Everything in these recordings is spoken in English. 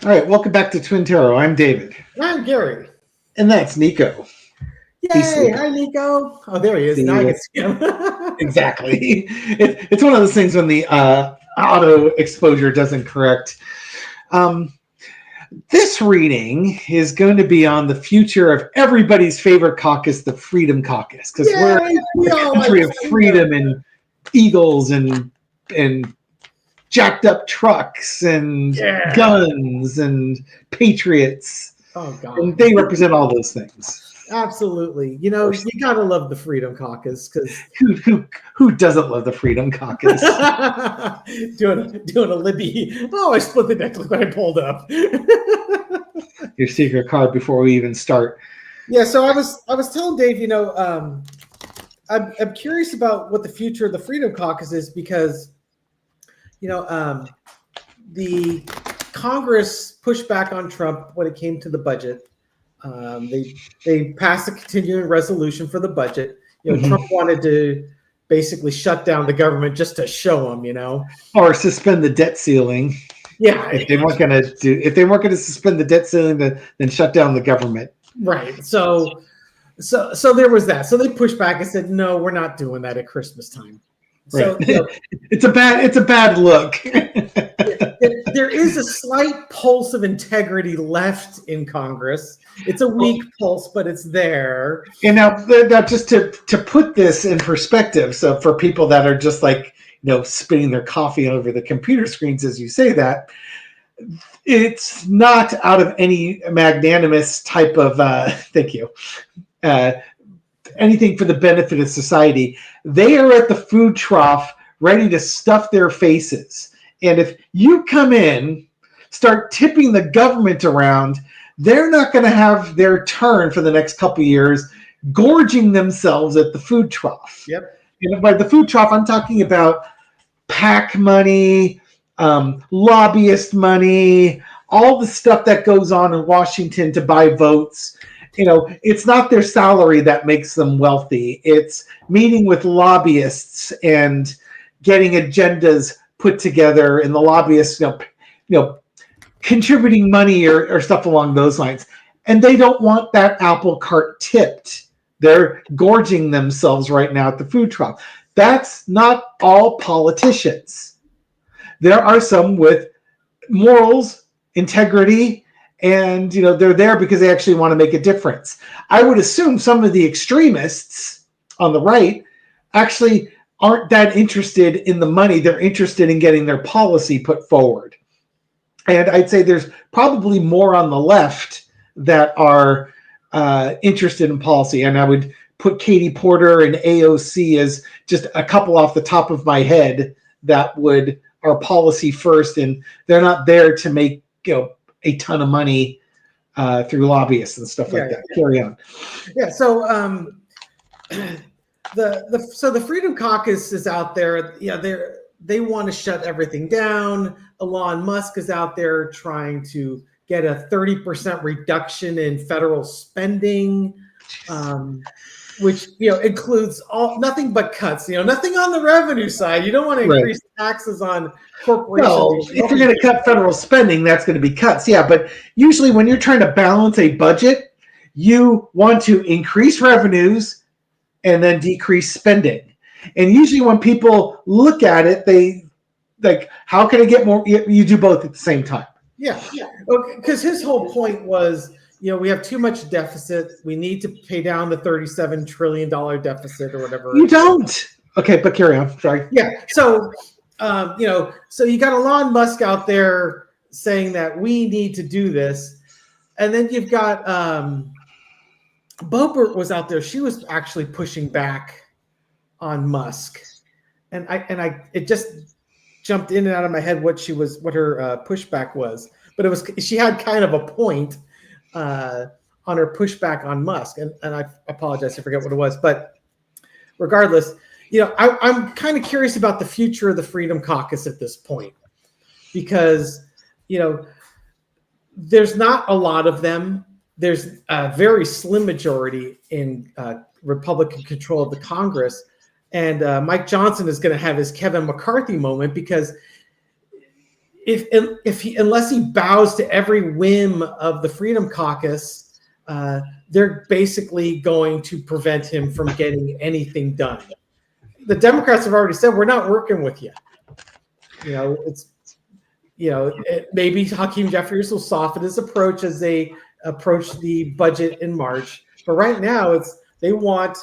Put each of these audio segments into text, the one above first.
All right, welcome back to Twin Tarot. I'm David, I'm Gary. and that's Nico. He's Yay! sleeping. Hi, Nico. Oh, there he is. Now See, I can see him. exactly. It's one of those things when the auto exposure doesn't correct. Um, this reading is going to be on the future of everybody's favorite caucus, the Freedom Caucus, because we're Yay! We a all like country of freedom and eagles and jacked up trucks and Yeah. guns and patriots, Oh and God. they represent all those things. Absolutely. You know, you gotta love the Freedom Caucus because Who doesn't love the Freedom Caucus? doing a Libby. Oh, I split the deck. Look what I pulled up. Your secret card before we even start. Yeah. So I was telling Dave, I'm curious about what the future of the Freedom Caucus is because you know the Congress pushed back on Trump when it came to the budget. They passed a continuing resolution for the budget. Mm-hmm. Trump wanted to basically shut down the government just to show him. Or suspend the debt ceiling. Yeah. If they weren't going to suspend the debt ceiling, then shut down the government. Right. So there was that. So they pushed back and said, no, we're not doing that at Christmas time. Right. So it's a bad look. there is a slight pulse of integrity left in Congress. It's a weak pulse, but it's there. And now just to put this in perspective, so for people that are just like spitting their coffee over the computer screens as you say that, it's not out of any magnanimous type of thank you. Anything for the benefit of society. They are at the food trough ready to stuff their faces. And if you come in, start tipping the government around, they're not going to have their turn for the next couple of years, gorging themselves at the food trough. Yep. And by the food trough, I'm talking about PAC money, lobbyist money, all the stuff that goes on in Washington to buy votes. It's not their salary that makes them wealthy. It's meeting with lobbyists and getting agendas put together, and the lobbyists, contributing money or stuff along those lines. And they don't want that apple cart tipped. They're gorging themselves right now at the food trough. That's not all politicians. There are some with morals, integrity, and they're there because they actually want to make a difference. I would assume some of the extremists on the right actually aren't that interested in the money. They're interested in getting their policy put forward. And I'd say there's probably more on the left that are interested in policy. And I would put Katie Porter and AOC as just a couple off the top of my head that are policy first, and they're not there to make a ton of money through lobbyists and stuff like that. Carry on. Yeah. So the Freedom Caucus is out there. Yeah, they want to shut everything down. Elon Musk is out there trying to get a 30% reduction in federal spending, which includes nothing but cuts. Nothing on the revenue side. You don't want to increase taxes on corporations. Well, if you're going to cut federal spending, that's going to be cuts. Yeah, but usually when you're trying to balance a budget, you want to increase revenues and then decrease spending. And usually when people look at it, they like, how can I get more? You do both at the same time. Yeah. Because his whole point was, we have too much deficit. We need to pay down the $37 trillion deficit or whatever. You don't. Okay, but carry on. Sorry. Yeah. So, so you got Elon Musk out there saying that we need to do this. And then you've got Boebert was out there. She was actually pushing back on Musk. And it just jumped in and out of my head what her pushback was. But she had kind of a point on her pushback on Musk. And I apologize, I forget what it was. But regardless, I'm kind of curious about the future of the Freedom Caucus at this point. Because, there's not a lot of them. There's a very slim majority in Republican control of the Congress. And Mike Johnson is going to have his Kevin McCarthy moment because unless he bows to every whim of the Freedom Caucus, they're basically going to prevent him from getting anything done. The Democrats have already said, we're not working with you. Maybe Hakeem Jeffries will soften his approach as they approach the budget in March. But right now, they want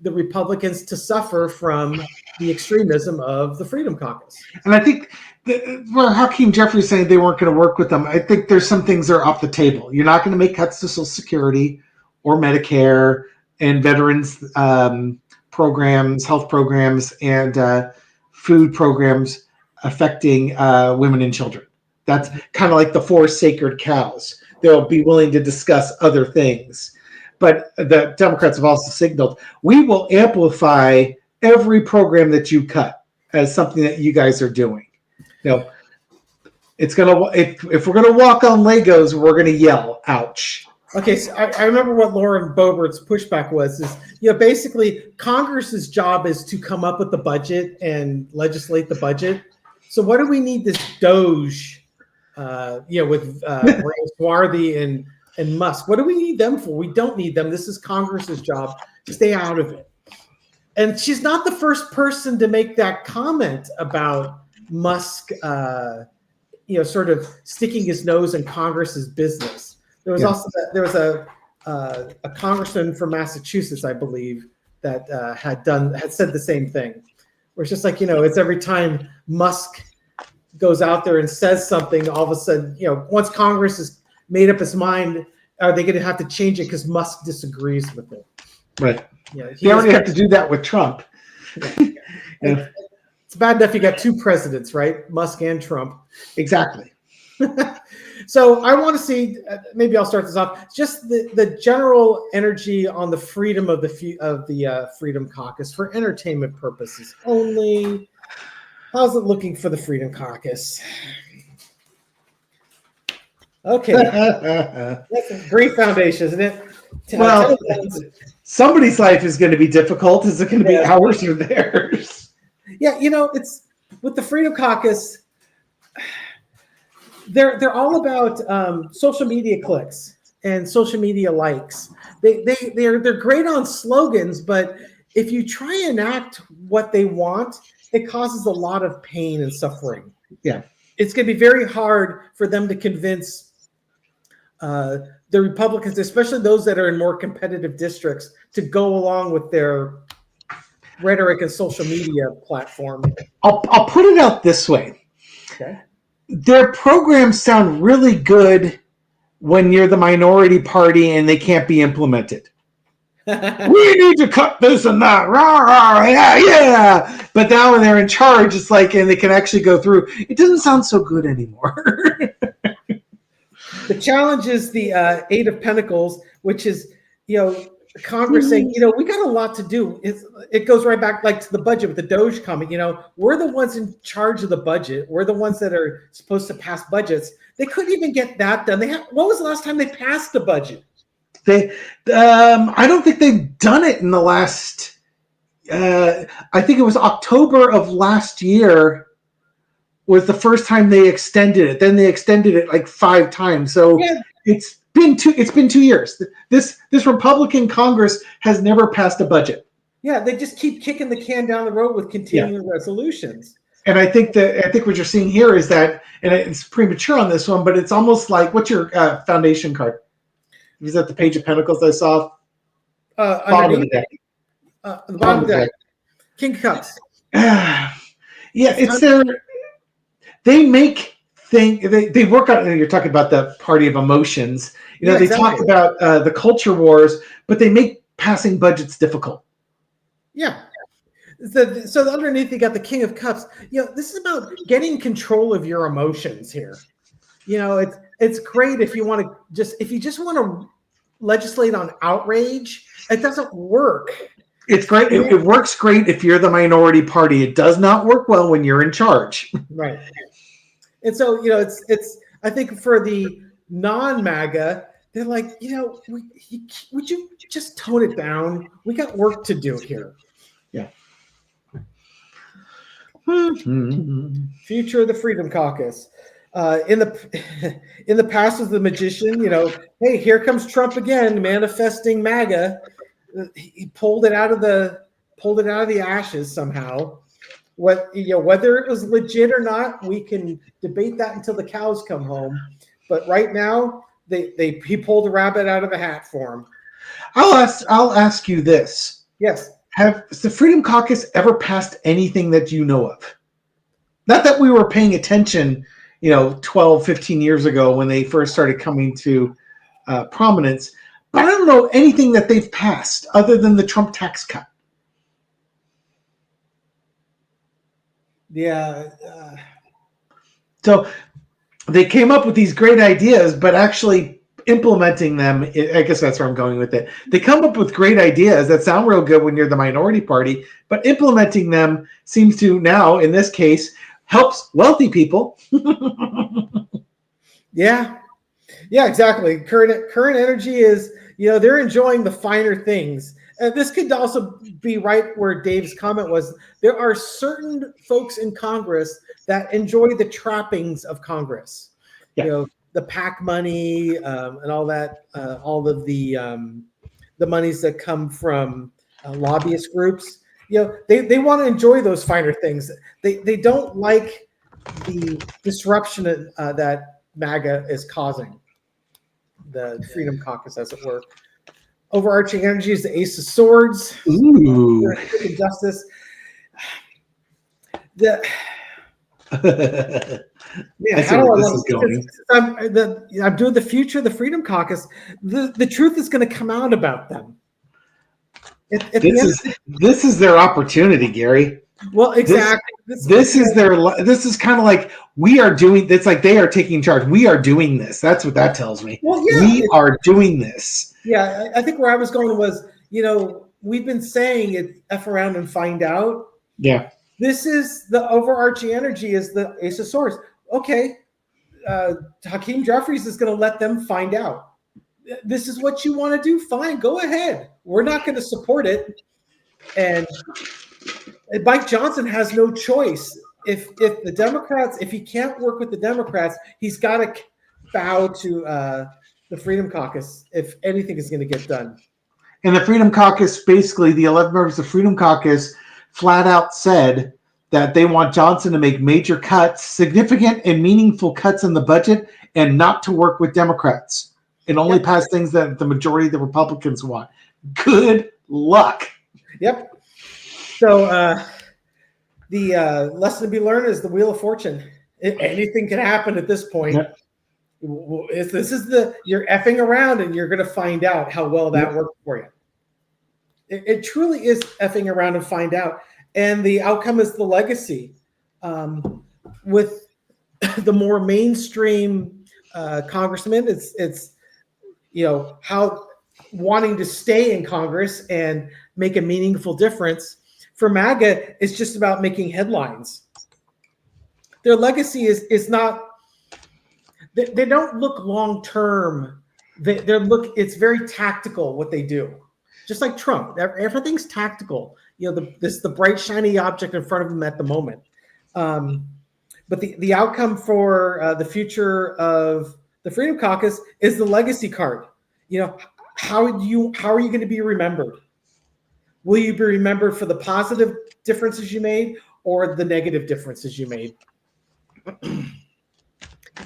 the Republicans to suffer from the extremism of the Freedom Caucus. And I think Hakeem Jeffries saying they weren't going to work with them, I think there's some things that are off the table. You're not going to make cuts to Social Security or Medicare and veterans programs, health programs, and food programs affecting women and children. That's kind of like the 4 sacred cows. They'll be willing to discuss other things. But the Democrats have also signaled, we will amplify every program that you cut as something that you guys are doing. It's gonna if we're gonna walk on Legos, we're gonna yell, ouch. Okay, so I remember what Lauren Boebert's pushback was. Basically Congress's job is to come up with the budget and legislate the budget. So what do we need this Doge, with Swarthy and Musk? What do we need them for? We don't need them. This is Congress's job. Stay out of it. And she's not the first person to make that comment about Musk, sort of sticking his nose in Congress's business. There was a congressman from Massachusetts, I believe, that had said the same thing. Where it's just like, it's every time Musk goes out there and says something, all of a sudden, once Congress has made up its mind, are they going to have to change it because Musk disagrees with it? Right. They already have to do that with Trump. Yeah. It's bad enough you got 2 presidents, right? Musk and Trump. Exactly. So I want to see, maybe I'll start this off, just the general energy on the freedom of the Freedom Caucus for entertainment purposes only. How's it looking for the Freedom Caucus? Okay. That's a great foundation, isn't it? Well, somebody's life is going to be difficult. Is it going to be ours or theirs? Yeah, it's with the Freedom Caucus. They're all about social media clicks and social media likes. They're great on slogans, but if you try and enact what they want, it causes a lot of pain and suffering. Yeah, it's going to be very hard for them to convince the Republicans, especially those that are in more competitive districts, to go along with their rhetoric and social media platform. I'll put it out this way. Okay. Their programs sound really good when you're the minority party and they can't be implemented. We need to cut this and that. Rah, rah, yeah. But now when they're in charge, it's like, and they can actually go through. It doesn't sound so good anymore. The challenge is the 8 of Pentacles, which is, Congress saying, we got a lot to do. It goes right back to the budget with the Doge comment. We're the ones in charge of the budget. We're the ones that are supposed to pass budgets. They couldn't even get that done. What was the last time they passed the budget? I don't think they've done it in the last. I think it was October of last year was the first time they extended it. Then they extended it like 5 times. So it's been 2 years. This Republican Congress has never passed a budget. Yeah, they just keep kicking the can down the road with continuing resolutions. And I think what you're seeing here is that, and it's premature on this one, but it's almost like, what's your foundation card? Is that the Page of Pentacles I saw? Bottom of the deck. The bottom of the deck. King of Cups. It's their. They make things. They work on. You're talking about the party of emotions. They talk about the culture wars, but they make passing budgets difficult. Yeah. So underneath you got the King of Cups. This is about getting control of your emotions here. It's great if you just want to legislate on outrage. It doesn't work. It's great. It works great if you're the minority party. It does not work well when you're in charge. Right. And so, it's I think for the non-MAGA, they're like, would you just tone it down? We got work to do here. Yeah. Future of the Freedom Caucus. In the past was the magician, hey, here comes Trump again, manifesting MAGA. He pulled it out of the ashes somehow. Whether it was legit or not, we can debate that until the cows come home. But right now, he pulled a rabbit out of a hat for him. I'll ask you this. Yes. Has the Freedom Caucus ever passed anything that you know of? Not that we were paying attention, 12, 15 years ago when they first started coming to prominence, but I don't know anything that they've passed other than the Trump tax cut. Yeah. So they came up with these great ideas, but actually implementing them, I guess that's where I'm going with it. They come up with great ideas that sound real good when you're the minority party, but implementing them seems to now, in this case, helps wealthy people. Yeah, exactly. Current energy is, they're enjoying the finer things. And this could also be right where Dave's comment was. There are certain folks in Congress that enjoy the trappings of Congress. Yeah. The PAC money and all that, all of the monies that come from lobbyist groups. They want to enjoy those finer things. They don't like the disruption that MAGA is causing. The Freedom Caucus, as it were. Overarching energy is the Ace of Swords. Ooh. Justice. I see where this is going. I'm doing the future of the Freedom Caucus. The truth is going to come out about them. This is their opportunity, Gary. Well, exactly. This is kind of like we are doing. It's like they are taking charge. We are doing this. That's what that tells me. Well, yeah, we are doing this. Yeah, I think where I was going was, we've been saying it, F around and find out. Yeah. This is the overarching energy is the Ace of Swords. Okay, Hakeem Jeffries is going to let them find out. This is what you want to do. Fine, go ahead. We're not going to support it. And Mike Johnson has no choice. If the Democrats, if he can't work with the Democrats, he's got to bow to the Freedom Caucus if anything is going to get done. And the Freedom Caucus, basically, the 11 members of the Freedom Caucus flat out said that they want Johnson to make major cuts, significant and meaningful cuts in the budget, and not to work with Democrats, and only pass things that the majority of the Republicans want. Good luck. Yep. So the lesson to be learned is the Wheel of Fortune. Anything can happen at this point. Yep. You're effing around and you're going to find out how well that worked for you. It truly is effing around and find out. And the outcome is the legacy. With the more mainstream congressman, it's how wanting to stay in Congress and make a meaningful difference. For MAGA, it's just about making headlines. Their legacy is not. They don't look long term. It's very tactical what they do. Just like Trump, everything's tactical. The bright shiny object in front of them at the moment. But the outcome for the future of the Freedom Caucus is the legacy card. How are you going to be remembered? Will you be remembered for the positive differences you made or the negative differences you made?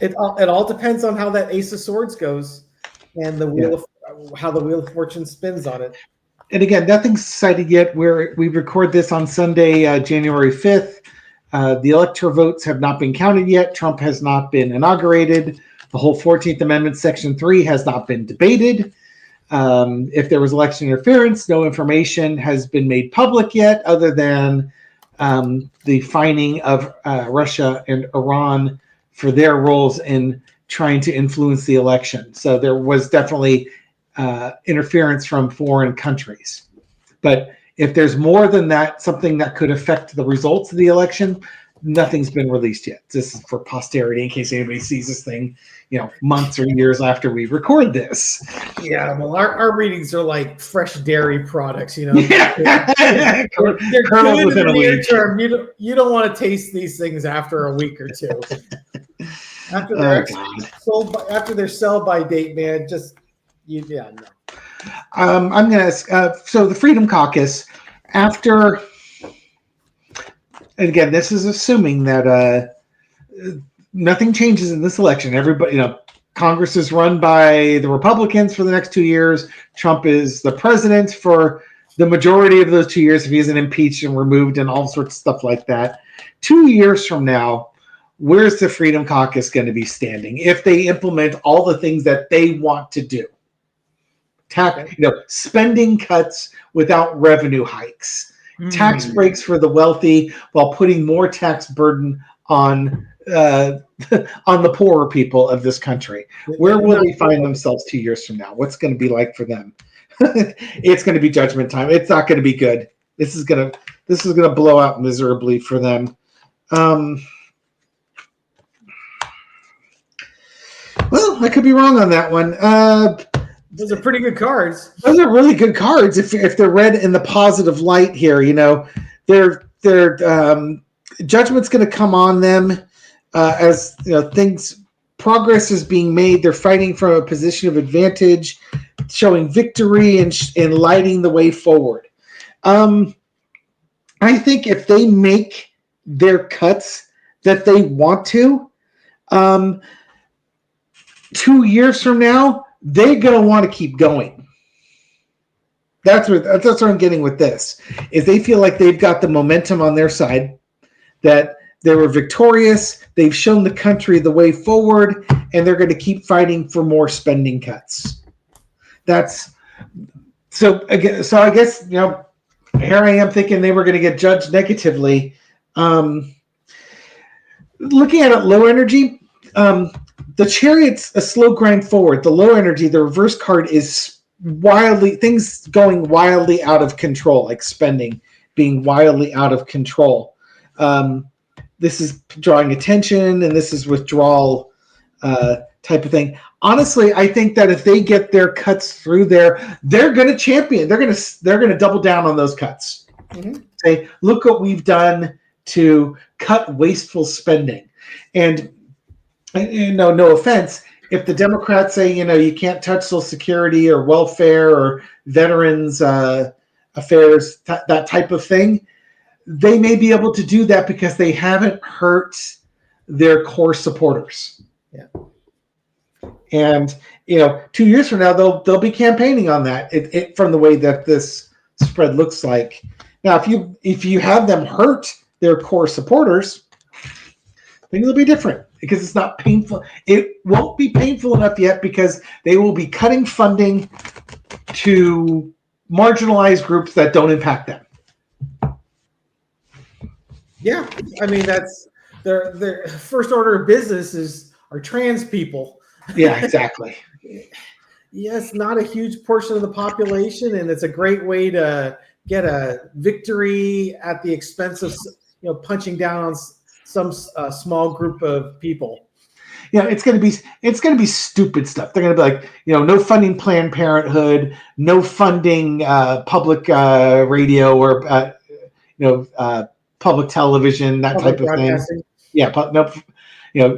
It all depends on how that Ace of Swords goes and how the Wheel of Fortune spins on it. And again, nothing's decided yet. We record this on Sunday, January 5th. The electoral votes have not been counted yet. Trump has not been inaugurated. The whole 14th Amendment, Section 3 has not been debated. If there was election interference, no information has been made public yet other than the fining of Russia and Iran for their roles in trying to influence the election. So there was definitely interference from foreign countries. But if there's more than that, something that could affect the results of the election, Nothing's been released yet. This is for posterity in case anybody sees this thing, months or years after we record this. Yeah, well, our readings are like fresh dairy products. Yeah. They're Kernels good in within the a near week. term. You don't want to taste these things after a week or two. After they're after their sell by date, man, no. I'm gonna. So the Freedom Caucus, after, and again, this is assuming that nothing changes in this election. Everybody, Congress is run by the Republicans for the next 2 years. Trump is the president for the majority of those 2 years if he isn't impeached and removed and all sorts of stuff like that. 2 years from now, where's the Freedom Caucus going to be standing if they implement all the things that they want to do? Spending cuts without revenue hikes, tax breaks for the wealthy while putting more tax burden on the poorer people of this country. Where will they find themselves 2 years from now? What's going to be like for them? It's going to be judgment time. It's not going to be good. This is going to blow out miserably for them. Well, I could be wrong on that one. Those are pretty good cards. Those are really good cards if they're read in the positive light here. Their judgment's going to come on them as progress is being made. They're fighting from a position of advantage, showing victory and lighting the way forward. I think if they make their cuts that they want to, 2 years from now, they're going to want to keep going. That's what I'm getting with this, is they feel like they've got the momentum on their side, that they were victorious, they've shown the country the way forward, and they're going to keep fighting for more spending cuts. So I guess, here I am thinking they were going to get judged negatively. Looking at it low energy, the Chariot's a slow grind forward. The low energy, the reverse card is things going wildly out of control, like spending being wildly out of control. This is drawing attention, and this is withdrawal type of thing. Honestly, I think that if they get their cuts through there, they're going to champion. They're going to double down on those cuts. Mm-hmm. Say, look what we've done to cut wasteful spending. And no offense, if the Democrats say, you can't touch Social Security or welfare or veterans affairs, that type of thing, they may be able to do that because they haven't hurt their core supporters. Yeah. And 2 years from now, they'll be campaigning on that. From the way that this spread looks like now, if you have them hurt their core supporters, things will be different because it's not painful. It won't be painful enough yet because they will be cutting funding to marginalized groups that don't impact them. Yeah, I mean that's their first order of business are trans people. Yeah, exactly. Yes, not a huge portion of the population, and it's a great way to get a victory at the expense of punching down on some small group of people. It's going to be stupid stuff. They're going to be like, no funding Planned Parenthood, no funding public radio or public television, that type of thing. Yeah,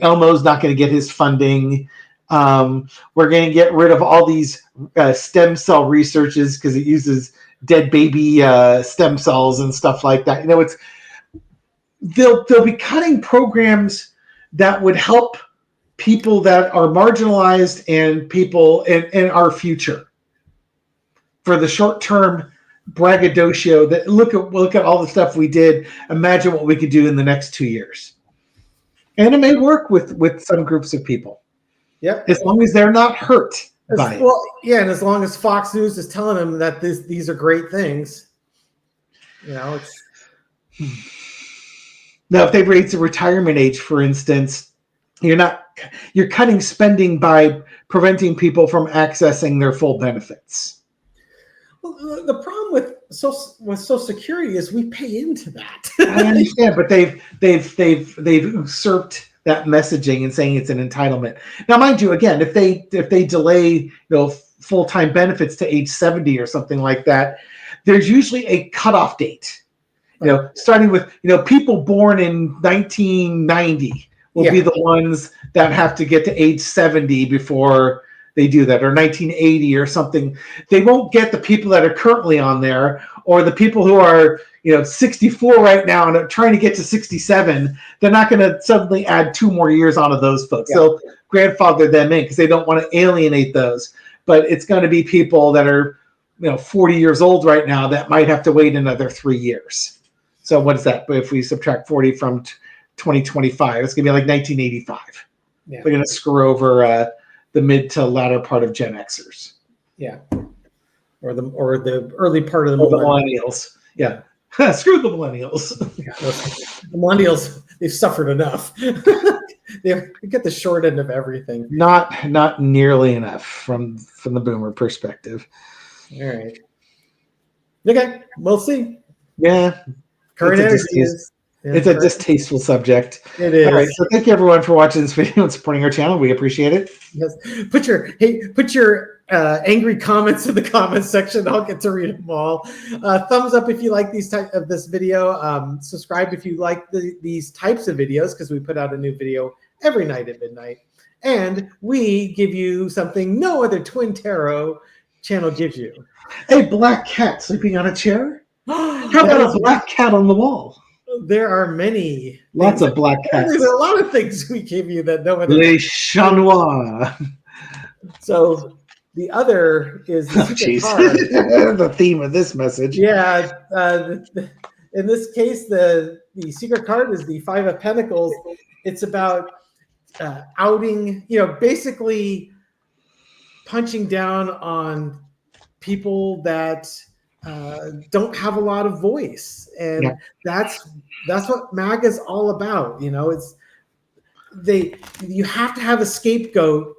Elmo's not going to get his funding. We're going to get rid of all these stem cell researches because it uses dead baby stem cells and stuff like that. They'll be cutting programs that would help people that are marginalized and people in our future for the short term braggadocio. That look at all the stuff we did. Imagine what we could do in the next 2 years, and it may work with some groups of people. Yep, as long as they're not hurt by it. Well, yeah, and as long as Fox News is telling them that these are great things, it's. Now, if they raise the retirement age, for instance, you're cutting spending by preventing people from accessing their full benefits. Well, the problem with with Social Security is we pay into that. I understand, but they've usurped that messaging and saying it's an entitlement. Now, mind you, again, if they delay full-time benefits to age 70 or something like that, there's usually a cutoff date. Starting with people born in 1990 will be the ones that have to get to age 70 before they do that, or 1980 or something. They won't get the people that are currently on there, or the people who are 64 right now and are trying to get to 67. They're not going to suddenly add 2 more years onto those folks. They'll grandfather them in because they don't want to alienate those. But it's going to be people that are 40 years old right now that might have to wait another 3 years. So what is that? If we subtract 40 from 2025, it's going to be like 1985. They're going to screw over the mid to latter part of Gen Xers. Yeah. Or the early part of the millennials. Yeah. Screw the millennials. The millennials, they've suffered enough. They get the short end of everything. Not nearly enough from the boomer perspective. All right. Okay, we'll see. Yeah. Current energy is. It's a distasteful subject. It is. All right. So thank you everyone for watching this video and supporting our channel. We appreciate it. Yes. Put your angry comments in the comments section. I'll get to read them all. Thumbs up if you like these type of this video. Subscribe if you like these types of videos, because we put out a new video every night at midnight. And we give you something no other Twin Tarot channel gives you. A black cat sleeping on a chair? How about a black cat on the wall? There are many. Lots of black cats. There's a lot of things we give you that no other. Les Chats Noirs. So the other is the secret card. The theme of this message. Yeah. In this case, the secret card is the Five of Pentacles. It's about outing, basically punching down on people that don't have a lot of voice, and that's what MAGA is all about. You have to have a scapegoat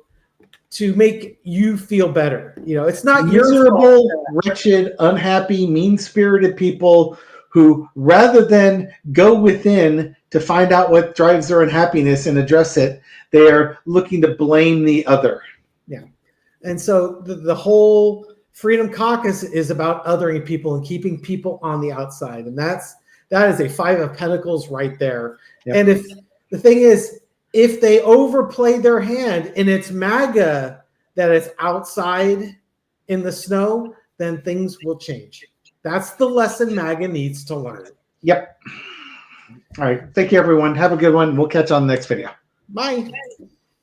to make you feel better. It's not miserable, wretched, unhappy, mean-spirited people who, rather than go within to find out what drives their unhappiness and address it, they are looking to blame the other. Yeah. And so the whole Freedom Caucus is about othering people and keeping people on the outside. And that is a Five of Pentacles right there. Yep. And if the thing is, if they overplay their hand and it's MAGA that is outside in the snow, then things will change. That's the lesson MAGA needs to learn. Yep. All right. Thank you, everyone. Have a good one. We'll catch you on the next video. Bye.